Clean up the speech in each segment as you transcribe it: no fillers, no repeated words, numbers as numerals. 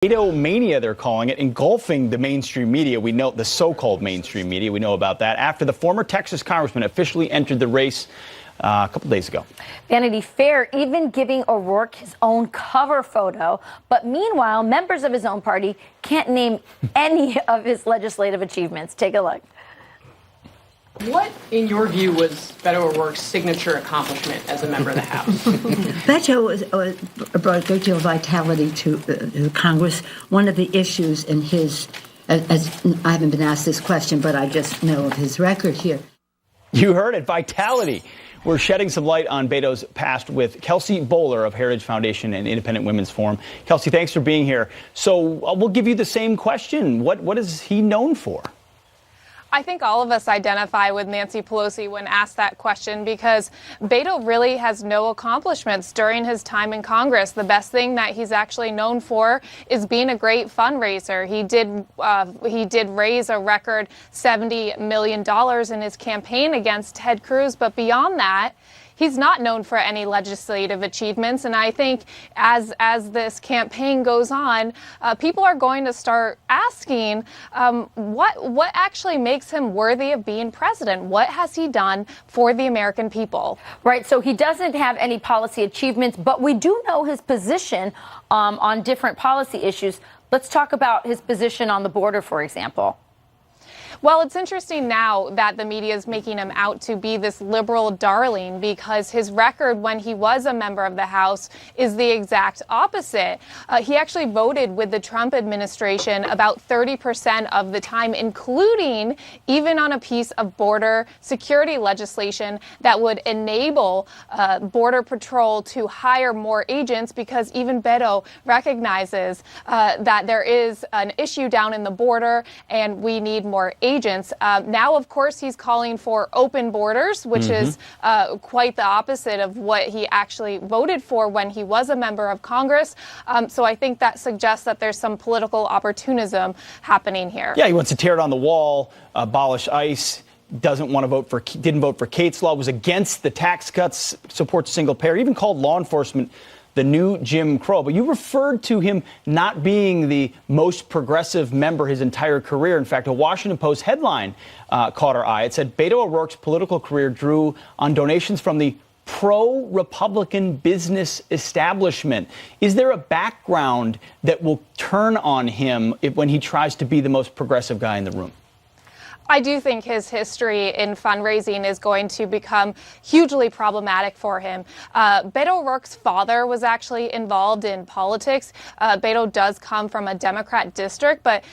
Beto mania, they're calling it, engulfing the mainstream media. We know the so-called mainstream media. We know about that after the former Texas congressman officially entered the race a couple days ago. Vanity Fair even giving O'Rourke his own cover photo. But meanwhile, members of his own party can't name any of his legislative achievements. Take a look. What, in your view, was Beto O'Rourke's signature accomplishment as a member of the House? Beto brought a great deal of vitality to Congress. One of the issues in his, as I haven't been asked this question, but I just know of his record here. You heard it, vitality. We're shedding some light on Beto's past with Kelsey Bowler of Heritage Foundation and Independent Women's Forum. Kelsey, thanks for being here. So we'll give you the same question. What is he known for? I think all of us identify with Nancy Pelosi when asked that question because Beto really has no accomplishments during his time in Congress. The best thing that he's actually known for is being a great fundraiser. He did raise a record $70 million in his campaign against Ted Cruz, but beyond that, he's not known for any legislative achievements, and I think as this campaign goes on, people are going to start asking what actually makes him worthy of being president. What has he done for the American people? Right, so he doesn't have any policy achievements, but we do know his position on different policy issues. Let's talk about his position on the border, for example. Well, it's interesting now that the media is making him out to be this liberal darling because his record when he was a member of the House is the exact opposite. He actually voted with the Trump administration about 30% of the time, including even on a piece of border security legislation that would enable Border Patrol to hire more agents because even Beto recognizes that there is an issue down in the border and we need more agents. Now, of course, he's calling for open borders, which is quite the opposite of what he actually voted for when he was a member of Congress. So I think that suggests that there's some political opportunism happening here. Yeah, he wants to tear down the wall, abolish ICE. Didn't vote for Kate's law, was against the tax cuts, supports single payer, even called law enforcement the new Jim Crow. But you referred to him not being the most progressive member his entire career. In fact, a Washington Post headline caught our eye. It said Beto O'Rourke's political career drew on donations from the pro-Republican business establishment. Is there a background that will turn on him when he tries to be the most progressive guy in the room? I do think his history in fundraising is going to become hugely problematic for him. Beto O'Rourke's father was actually involved in politics. Beto does come from a Democrat district, but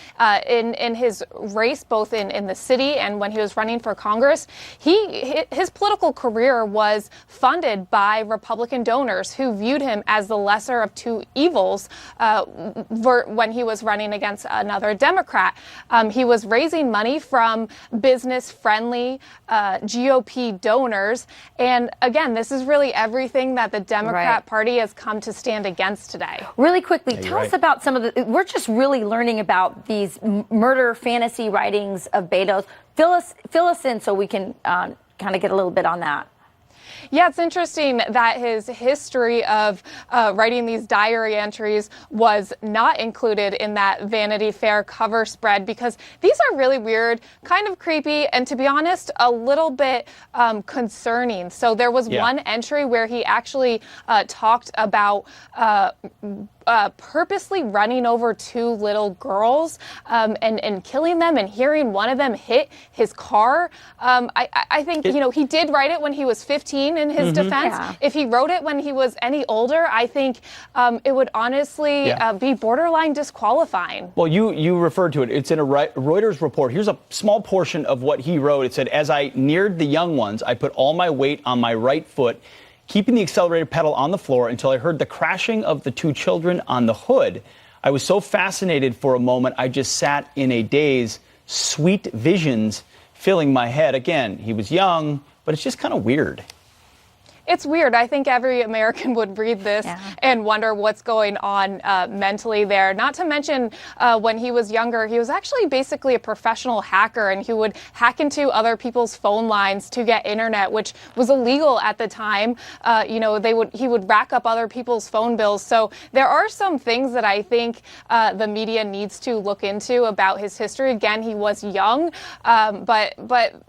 in his race, both in the city and when he was running for Congress, his political career was funded by Republican donors who viewed him as the lesser of two evils when he was running against another Democrat. He was raising money from business-friendly GOP donors. And again, this is really everything that the Democrat Party has come to stand against today. Really quickly, tell us about some of we're just really learning about these murder fantasy writings of Beto's. Fill us in so we can kind of get a little bit on that. Yeah, it's interesting that his history of writing these diary entries was not included in that Vanity Fair cover spread because these are really weird, kind of creepy, and to be honest, a little bit concerning. So there was one entry where he actually talked about purposely running over two little girls and killing them and hearing one of them hit his car. I think, he did write it when he was 15 in his defense. Yeah. If he wrote it when he was any older, I think it would honestly be borderline disqualifying. Well, you referred to it. It's in a Reuters report. Here's a small portion of what he wrote. It said, as I neared the young ones, I put all my weight on my right foot, keeping the accelerator pedal on the floor until I heard the crashing of the two children on the hood. I was so fascinated for a moment, I just sat in a daze, sweet visions filling my head. Again, he was young, but it's just kind of weird. It's weird. I think every American would read this and wonder what's going on mentally there. Not to mention, when he was younger, he was actually basically a professional hacker, and he would hack into other people's phone lines to get internet, which was illegal at the time. He would rack up other people's phone bills. So there are some things that I think the media needs to look into about his history. Again, he was young, but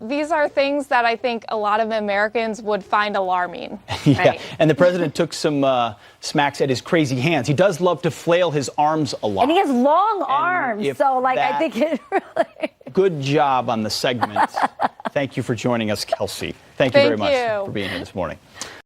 these are things that I think a lot of Americans would find alarming. Yeah, Right. and the president took some smacks at his crazy hands. He does love to flail his arms a lot. And he has long arms, if so I that- think it really. Good job on the segment. Thank you for joining us, Kelsey. Thank you very Thank much you. for being here this morning.